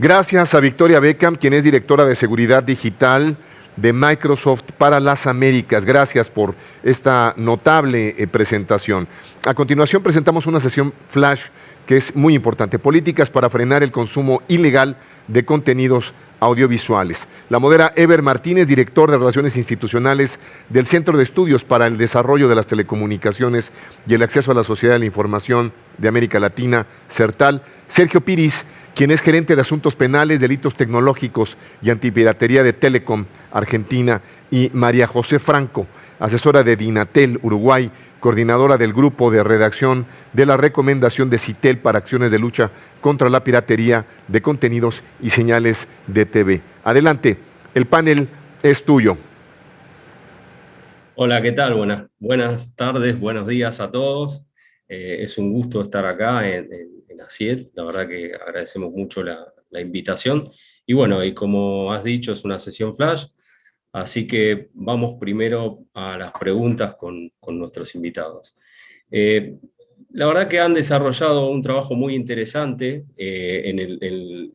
Gracias a Victoria Beckham, quien es directora de Seguridad Digital de Microsoft para las Américas. Gracias por esta notable presentación. A continuación presentamos una sesión flash que es muy importante. Políticas para frenar el consumo ilegal de contenidos audiovisuales. La modera Eber Martínez, director de Relaciones Institucionales del Centro de Estudios para el Desarrollo de las Telecomunicaciones y el Acceso a la Sociedad de la Información de América Latina, CERTAL. Sergio Piris, quien es gerente de Asuntos Penales, Delitos Tecnológicos y Antipiratería de Telecom Argentina, y María José Franco, asesora de Dinatel Uruguay, coordinadora del grupo de redacción de la recomendación de CITEL para acciones de lucha contra la piratería de contenidos y señales de TV. Adelante, el panel es tuyo. Hola, ¿qué tal? Buenas tardes, buenos días a todos. Es un gusto estar acá en ACIET. La verdad que agradecemos mucho la invitación. Y bueno, y como has dicho, es una sesión flash, así que vamos primero a las preguntas con nuestros invitados. La verdad que han desarrollado un trabajo muy interesante en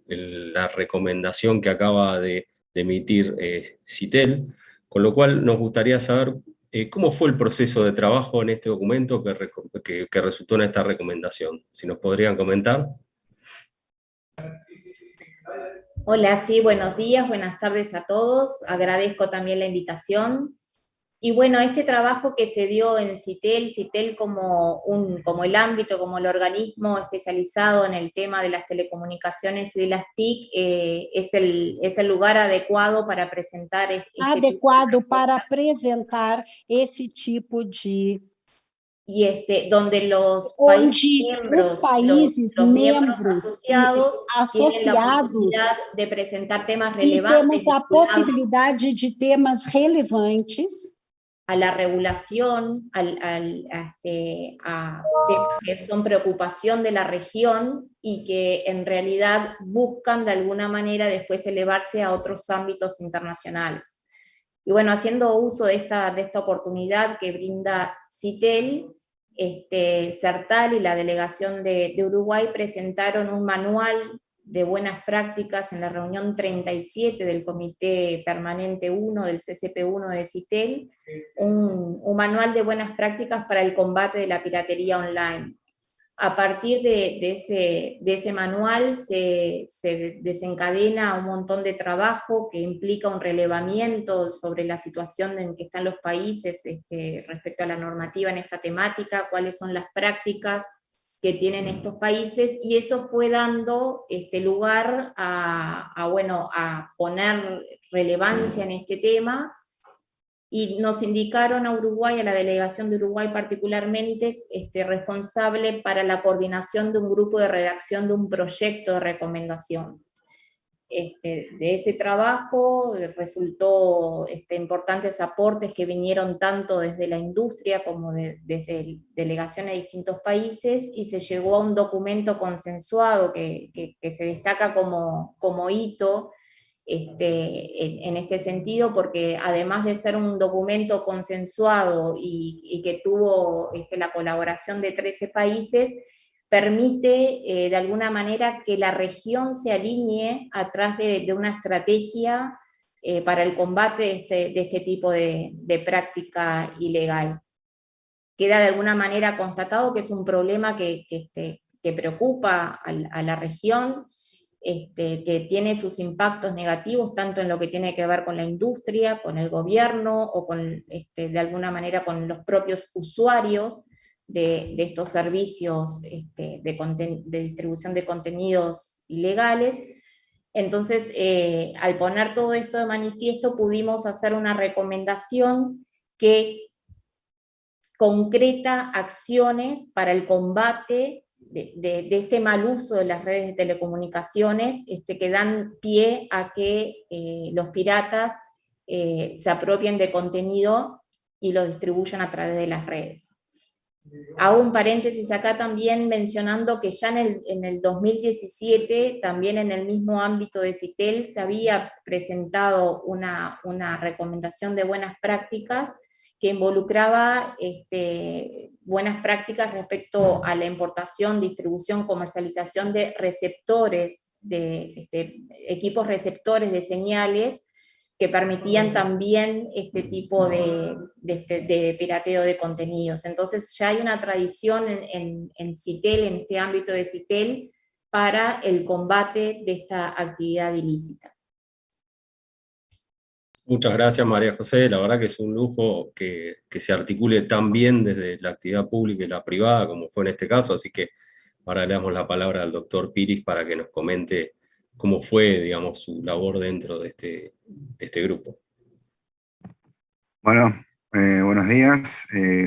la recomendación que acaba de emitir CITEL, con lo cual nos gustaría saber cómo fue el proceso de trabajo en este documento que resultó en esta recomendación. Si nos podrían comentar. Hola, sí, buenos días, buenas tardes a todos. Agradezco también la invitación. Y bueno, este trabajo que se dio en CITEL como el ámbito, como el organismo especializado en el tema de las telecomunicaciones y de las TIC, es el lugar adecuado para presentar esse tipo de y donde los países miembros asociados tienen la associados oportunidad de presentar temas e relevantes temos a possibilidade de temas relevantes a la regulación, a temas que son preocupación de la región y que en realidad buscan de alguna manera después elevarse a otros ámbitos internacionales. Y bueno, haciendo uso de esta oportunidad que brinda CITEL, CERTAL y la delegación de Uruguay presentaron un manual de buenas prácticas en la reunión 37 del Comité Permanente 1 del CCP1 de CITEL, un manual de buenas prácticas para el combate de la piratería online. A partir de ese manual se desencadena un montón de trabajo que implica un relevamiento sobre la situación en que están los países respecto a la normativa en esta temática, cuáles son las prácticas que tienen estos países, y eso fue dando lugar a poner relevancia en este tema, y nos indicaron a Uruguay, a la delegación de Uruguay particularmente, responsable para la coordinación de un grupo de redacción de un proyecto de recomendación. De ese trabajo resultó importantes aportes que vinieron tanto desde la industria como desde delegaciones de distintos países, y se llegó a un documento consensuado que se destaca como hito en este sentido, porque además de ser un documento consensuado y que tuvo la colaboración de 13 países, permite de alguna manera que la región se alinee atrás de una estrategia para el combate de este tipo de práctica ilegal. Queda de alguna manera constatado que es un problema que preocupa a la región, que tiene sus impactos negativos tanto en lo que tiene que ver con la industria, con el gobierno, o de alguna manera con los propios usuarios de estos servicios de distribución de contenidos ilegales. Entonces, al poner todo esto de manifiesto, pudimos hacer una recomendación que concreta acciones para el combate de este mal uso de las redes de telecomunicaciones, que dan pie a que los piratas se apropien de contenido y lo distribuyan a través de las redes. Hago un paréntesis acá también mencionando que ya en el 2017, también en el mismo ámbito de CITEL, se había presentado una recomendación de buenas prácticas que involucraba buenas prácticas respecto a la importación, distribución, comercialización de receptores equipos receptores de señales que permitían también este tipo de pirateo de contenidos. Entonces ya hay una tradición en CITEL, en este ámbito de CITEL, para el combate de esta actividad ilícita. Muchas gracias, María José. La verdad que es un lujo que se articule tan bien desde la actividad pública y la privada, como fue en este caso, así que ahora le damos la palabra al doctor Piris para que nos comente cómo fue, digamos, su labor dentro de este grupo. Bueno, buenos días.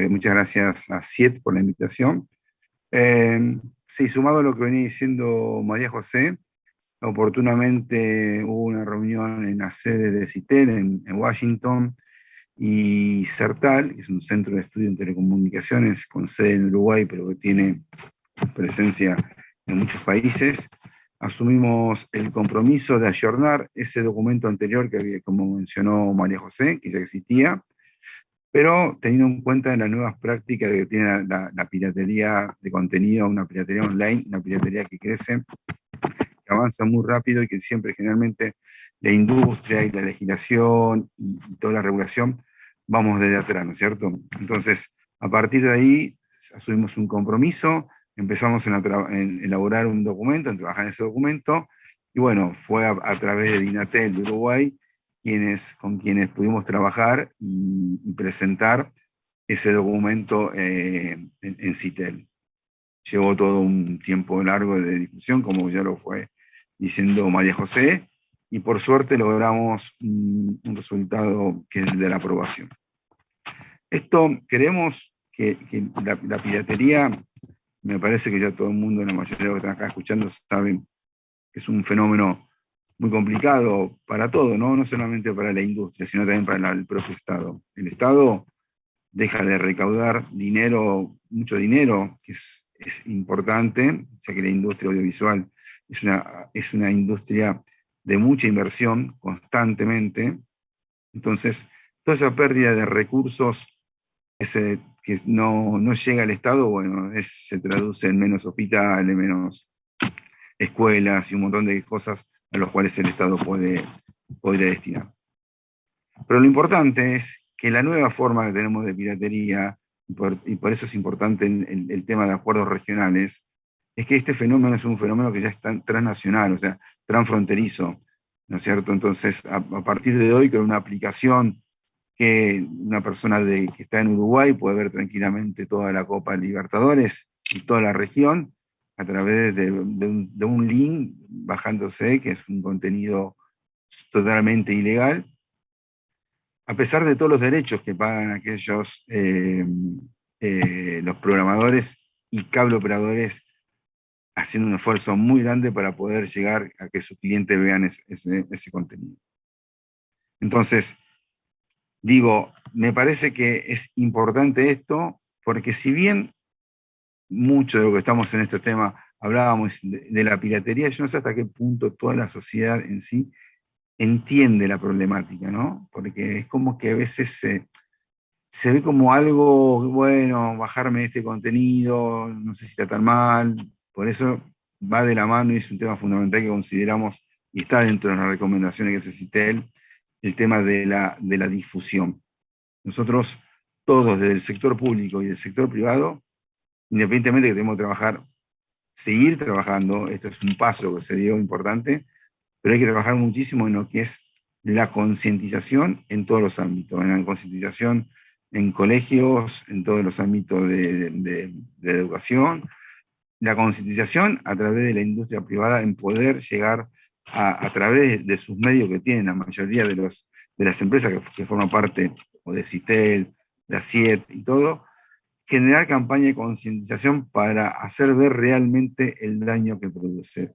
Muchas gracias a CIET por la invitación. Sí, sumado a lo que venía diciendo María José, oportunamente hubo una reunión en la sede de CITEL en Washington, y CERTAL, que es un centro de estudio en telecomunicaciones con sede en Uruguay, pero que tiene presencia en muchos países, asumimos el compromiso de ayornar ese documento anterior que había, como mencionó María José, que ya existía, pero teniendo en cuenta las nuevas prácticas que tiene la piratería de contenido, una piratería online, una piratería que crece, que avanza muy rápido y que siempre generalmente la industria y la legislación y toda la regulación vamos desde atrás, ¿no es cierto? Entonces, a partir de ahí asumimos un compromiso, empezamos en elaborar un documento, en trabajar en ese documento, y bueno, fue a través de Dinatel de Uruguay con quienes pudimos trabajar y presentar ese documento en CITEL. Llevó todo un tiempo largo de discusión, como ya lo fue diciendo María José, y por suerte logramos un resultado que es de la aprobación. Esto, creemos que la piratería, me parece que ya todo el mundo, la mayoría de los que están acá escuchando, saben que es un fenómeno muy complicado para todo, ¿no? No solamente para la industria, sino también para el propio Estado. El Estado deja de recaudar dinero, mucho dinero, que es importante, ya que la industria audiovisual es una industria de mucha inversión constantemente. Entonces, toda esa pérdida de recursos que no llega al Estado, bueno, se traduce en menos hospitales, menos escuelas y un montón de cosas a las cuales el Estado podría destinar. Pero lo importante es que la nueva forma que tenemos de piratería, y por eso es importante el tema de acuerdos regionales, es que este fenómeno es un fenómeno que ya es transnacional, o sea, transfronterizo, ¿no es cierto? Entonces, a partir de hoy, con una aplicación que una persona que está en Uruguay puede ver tranquilamente toda la Copa Libertadores y toda la región a través de un link bajándose, que es un contenido totalmente ilegal, a pesar de todos los derechos que pagan aquellos, los programadores y cable operadores, haciendo un esfuerzo muy grande para poder llegar a que sus clientes vean ese contenido. Entonces, digo, me parece que es importante esto, porque si bien mucho de lo que estamos en este tema hablábamos de la piratería, yo no sé hasta qué punto toda la sociedad en sí entiende la problemática, ¿no? Porque es como que a veces se ve como algo, bueno, bajarme este contenido, no sé si está tan mal, por eso va de la mano y es un tema fundamental que consideramos, y está dentro de las recomendaciones que hace CITEL, el tema de la difusión. Nosotros, todos, desde el sector público y el sector privado, independientemente de que tenemos que seguir trabajando, esto es un paso que se dio importante, pero hay que trabajar muchísimo en lo que es la concientización en todos los ámbitos, en la concientización en colegios, en todos los ámbitos de educación, la concientización a través de la industria privada en poder llegar a través de sus medios que tienen la mayoría de las empresas que forman parte, o de CITEL, de CIET y todo, generar campaña de concientización para hacer ver realmente el daño que produce.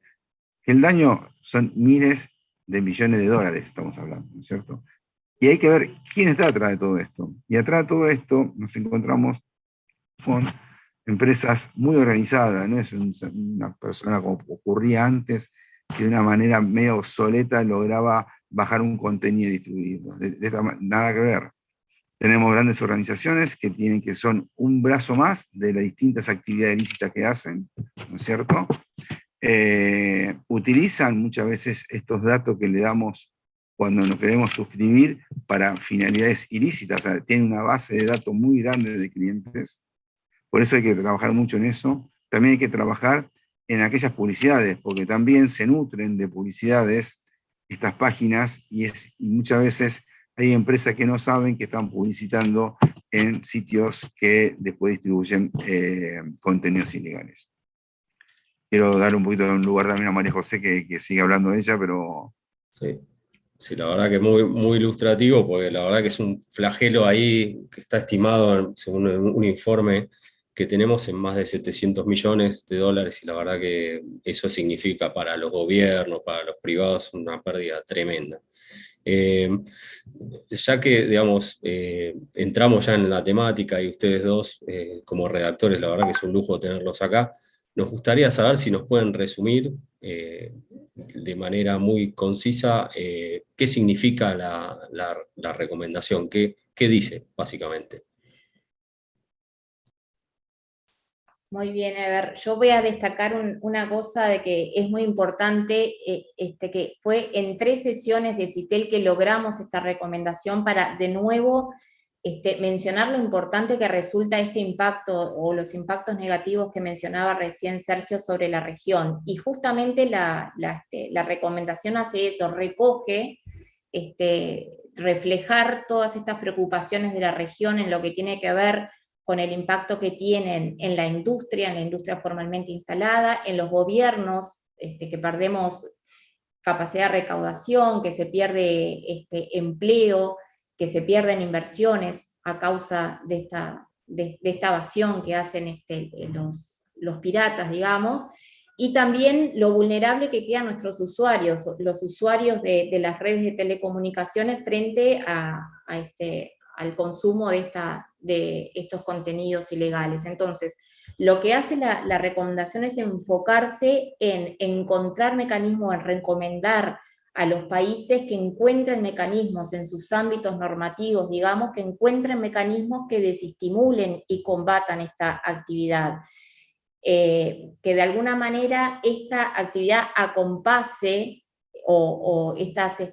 El daño son miles de millones de dólares, estamos hablando, ¿no es cierto? Y hay que ver quién está atrás de todo esto. Y atrás de todo esto nos encontramos con empresas muy organizadas, no es una persona como ocurría antes, que de una manera medio obsoleta lograba bajar un contenido y distribuirlo. Nada que ver. Tenemos grandes organizaciones que son un brazo más de las distintas actividades ilícitas que hacen, ¿no es cierto? utilizan muchas veces estos datos que le damos cuando nos queremos suscribir para finalidades ilícitas. O sea, tienen una base de datos muy grande de clientes. Por eso hay que trabajar mucho en eso. También hay que trabajar en aquellas publicidades, porque también se nutren de publicidades estas páginas, y muchas veces hay empresas que no saben que están publicitando en sitios que después distribuyen contenidos ilegales. Quiero dar un poquito de un lugar también a María José, que sigue hablando de ella, pero... Sí. Sí, la verdad que muy, muy ilustrativo, porque la verdad que es un flagelo ahí que está estimado, según un informe que tenemos, en más de 700 millones de dólares, y la verdad que eso significa para los gobiernos, para los privados, una pérdida tremenda. Ya que, digamos, entramos ya en la temática, y ustedes dos, como redactores, la verdad que es un lujo tenerlos acá, nos gustaría saber si nos pueden resumir de manera muy concisa qué significa la recomendación, qué dice, básicamente. Muy bien, a ver, yo voy a destacar una cosa de que es muy importante, que fue en 3 sesiones de CITEL que logramos esta recomendación para, de nuevo, mencionar lo importante que resulta este impacto o los impactos negativos que mencionaba recién Sergio sobre la región. Y justamente la recomendación hace eso, recoge, reflejar todas estas preocupaciones de la región en lo que tiene que ver con el impacto que tienen en la industria formalmente instalada, en los gobiernos, que perdemos capacidad de recaudación, que se pierde empleo, que se pierden inversiones a causa de esta evasión que hacen los piratas, digamos, y también lo vulnerable que quedan nuestros usuarios, los usuarios de las redes de telecomunicaciones frente al consumo de estos contenidos ilegales. Entonces, lo que hace la recomendación es enfocarse en encontrar mecanismos, en recomendar a los países que encuentren mecanismos en sus ámbitos normativos, digamos, que encuentren mecanismos que desestimulen y combatan esta actividad. Que de alguna manera esta actividad acompase o estas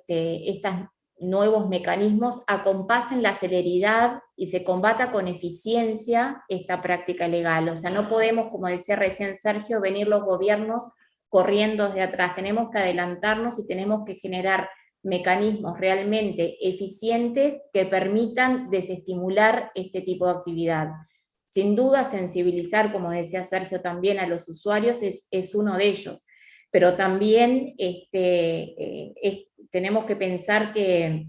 nuevos mecanismos acompasen la celeridad y se combata con eficiencia esta práctica ilegal. O sea, no podemos, como decía recién Sergio, venir los gobiernos corriendo desde atrás. Tenemos que adelantarnos y tenemos que generar mecanismos realmente eficientes que permitan desestimular este tipo de actividad. Sin duda, sensibilizar, como decía Sergio, también a los usuarios es uno de ellos, pero también tenemos que pensar que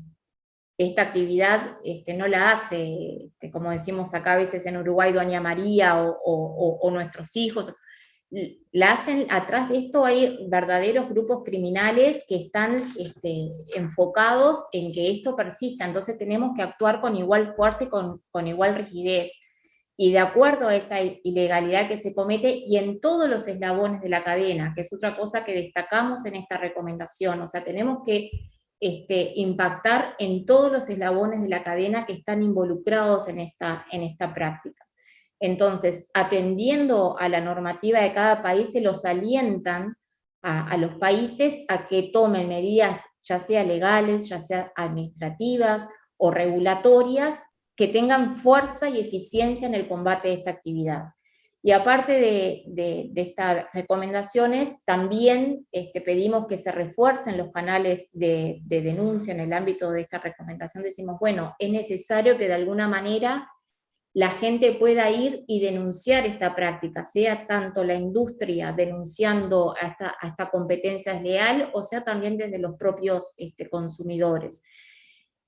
esta actividad no la hace, como decimos acá a veces en Uruguay, Doña María o nuestros hijos, la hacen, atrás de esto hay verdaderos grupos criminales que están enfocados en que esto persista, entonces tenemos que actuar con igual fuerza y con igual rigidez, y de acuerdo a esa ilegalidad que se comete y en todos los eslabones de la cadena, que es otra cosa que destacamos en esta recomendación. O sea, tenemos que impactar en todos los eslabones de la cadena que están involucrados en esta práctica. Entonces, atendiendo a la normativa de cada país, se los alientan a los países a que tomen medidas, ya sea legales, ya sea administrativas o regulatorias, que tengan fuerza y eficiencia en el combate de esta actividad. Y aparte de estas recomendaciones, también pedimos que se refuercen los canales de denuncia en el ámbito de esta recomendación. Decimos, bueno, es necesario que de alguna manera la gente pueda ir y denunciar esta práctica, sea tanto la industria denunciando a esta competencia desleal, o sea también desde los propios consumidores.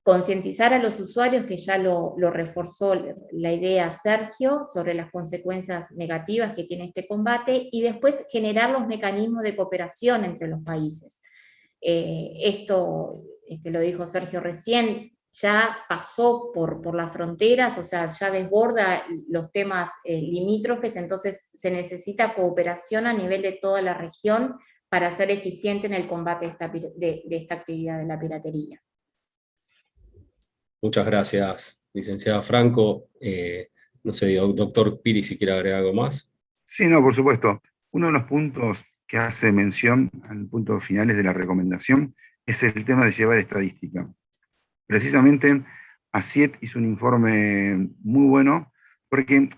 Concientizar a los usuarios, que ya lo reforzó la idea Sergio, sobre las consecuencias negativas que tiene este combate, y después generar los mecanismos de cooperación entre los países. Esto lo dijo Sergio recién, ya pasó por las fronteras, o sea, ya desborda los temas limítrofes, entonces se necesita cooperación a nivel de toda la región para ser eficiente en el combate de esta actividad de la piratería. Muchas gracias, licenciada Franco. No sé, doctor Piri, si quiere agregar algo más. Sí, no, por supuesto. Uno de los puntos que hace mención al punto finales de la recomendación es el tema de llevar estadística. Precisamente, ACIET hizo un informe muy bueno, porque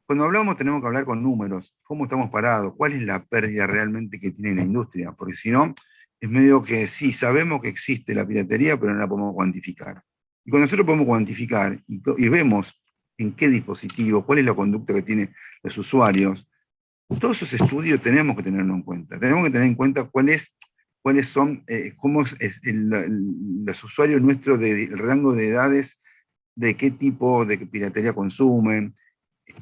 cuando hablamos tenemos que hablar con números, cómo estamos parados, cuál es la pérdida realmente que tiene la industria, porque si no, es medio que sí, sabemos que existe la piratería, pero no la podemos cuantificar. Y cuando nosotros podemos cuantificar y vemos en qué dispositivo, cuál es la conducta que tienen los usuarios, todos esos estudios tenemos que tenerlo en cuenta. Tenemos que tener en cuenta cuáles son, cómo es los usuarios nuestros del rango de edades, de qué tipo de piratería consumen.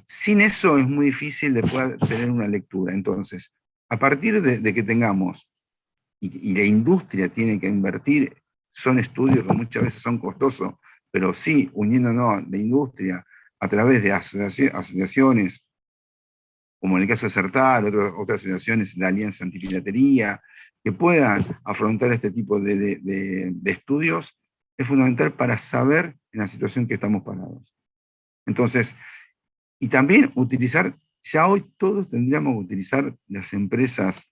Sin eso es muy difícil de poder tener una lectura. Entonces, a partir de que tengamos, y la industria tiene que invertir, son estudios que muchas veces son costosos, pero sí, uniéndonos la industria a través de asociaciones, como en el caso de CERTAL, otras asociaciones, la Alianza Antipiratería, que puedan afrontar este tipo de estudios, es fundamental para saber en la situación que estamos parados. Entonces, y también utilizar, ya hoy todos tendríamos que utilizar las empresas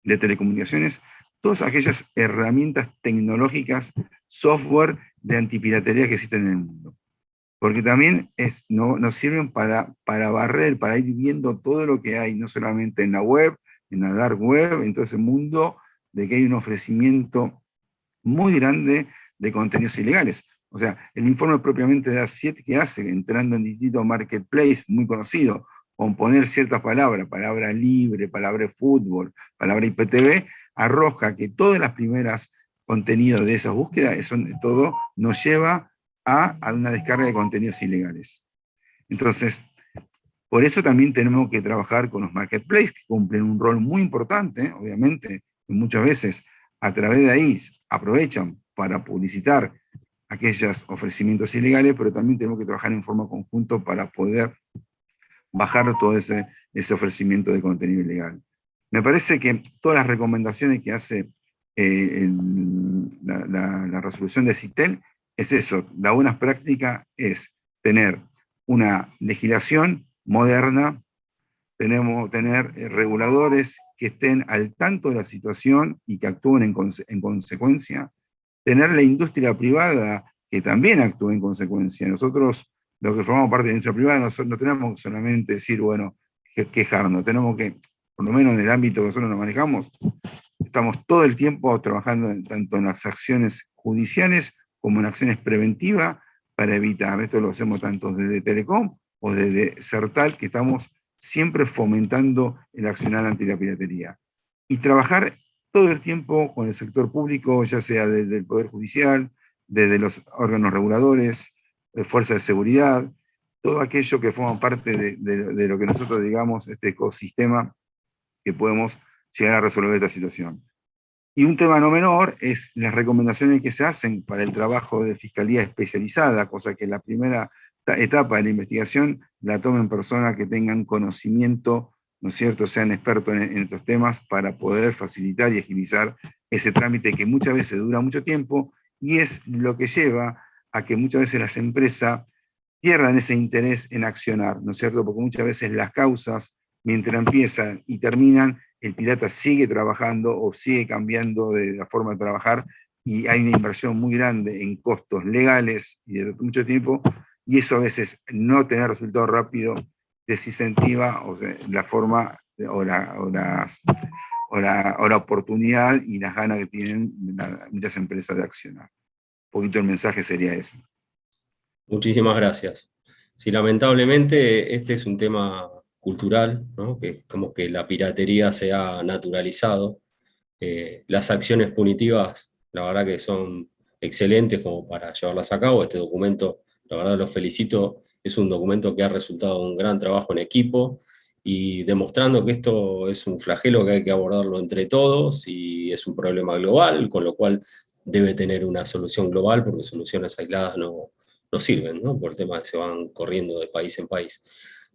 de telecomunicaciones, todas aquellas herramientas tecnológicas, software de antipiratería que existen en el mundo. Porque también nos sirven para barrer, para ir viendo todo lo que hay, no solamente en la web, en la dark web, en todo ese mundo de que hay un ofrecimiento muy grande de contenidos ilegales. O sea, el informe propiamente de ACIET que hace, entrando en distintos marketplace muy conocidos, con poner ciertas palabras, palabra libre, palabra fútbol, palabra IPTV, arroja que todas las primeras contenidos de esas búsquedas, todo nos lleva a una descarga de contenidos ilegales. Entonces, por eso también tenemos que trabajar con los marketplaces, que cumplen un rol muy importante, obviamente, y muchas veces a través de ahí aprovechan para publicitar aquellos ofrecimientos ilegales, pero también tenemos que trabajar en forma conjunta para poder bajar todo ese ofrecimiento de contenido ilegal. Me parece que todas las recomendaciones que hace la resolución de CITEL es eso. La buena práctica es tener una legislación moderna, tener reguladores que estén al tanto de la situación y que actúen en consecuencia, tener la industria privada que también actúe en consecuencia. Nosotros, los que formamos parte de la industria privada, no tenemos que solamente decir, bueno, quejarnos, tenemos que, por lo menos en el ámbito que nosotros nos manejamos, estamos todo el tiempo trabajando tanto en las acciones judiciales como en acciones preventivas para evitar. Esto lo hacemos tanto desde Telecom o desde CERTAL, que estamos siempre fomentando el accionar ante la piratería. Y trabajar todo el tiempo con el sector público, ya sea desde el Poder Judicial, desde los órganos reguladores, de fuerzas de seguridad, todo aquello que forma parte de lo que nosotros digamos, este ecosistema que podemos llegar a resolver esta situación. Y un tema no menor es las recomendaciones que se hacen para el trabajo de fiscalía especializada, cosa que la primera etapa de la investigación la tomen personas que tengan conocimiento, ¿no es cierto?, sean expertos en estos temas para poder facilitar y agilizar ese trámite que muchas veces dura mucho tiempo y es lo que lleva a que muchas veces las empresas pierdan ese interés en accionar, ¿no es cierto?, porque muchas veces las causas, mientras empiezan y terminan, el pirata sigue trabajando o sigue cambiando de la forma de trabajar y hay una inversión muy grande en costos legales y de mucho tiempo, y eso a veces no tener resultado rápido desincentiva la forma o la oportunidad y las ganas que tienen muchas empresas de accionar. Un poquito el mensaje sería ese. Muchísimas gracias. Sí, lamentablemente este es un tema cultural, ¿no? Que como que la piratería se ha naturalizado. Las acciones punitivas, la verdad que son excelentes como para llevarlas a cabo. Este documento, la verdad los felicito, es un documento que ha resultado un gran trabajo en equipo y demostrando que esto es un flagelo que hay que abordarlo entre todos y es un problema global, con lo cual debe tener una solución global porque soluciones aisladas no sirven, ¿no? Por el tema que se van corriendo de país en país.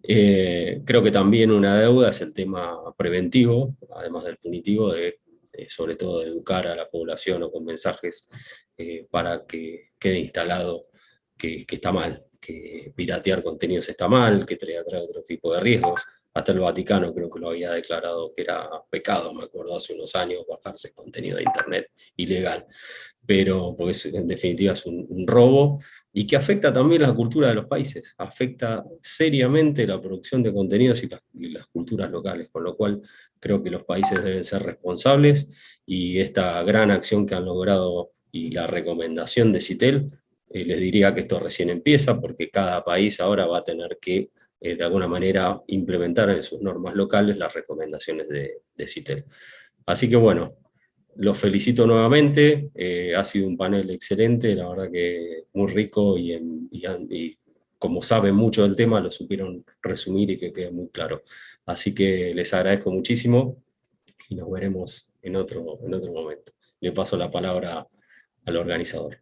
Creo que también una deuda es el tema preventivo, además del punitivo, sobre todo de educar a la población o con mensajes para que quede instalado que está mal, que piratear contenidos está mal, que trae otro tipo de riesgos. Hasta el Vaticano creo que lo había declarado que era pecado, me acuerdo, hace unos años, bajarse contenido de internet ilegal. Pero, porque en definitiva es un robo, y que afecta también la cultura de los países, afecta seriamente la producción de contenidos y las culturas locales, con lo cual creo que los países deben ser responsables, y esta gran acción que han logrado y la recomendación de CITEL, les diría que esto recién empieza, porque cada país ahora va a tener que, de alguna manera, implementar en sus normas locales las recomendaciones de CITEL. Así que bueno, los felicito nuevamente, ha sido un panel excelente, la verdad que muy rico, y como saben mucho del tema, lo supieron resumir y que quede muy claro. Así que les agradezco muchísimo y nos veremos en otro momento. Le paso la palabra al organizador.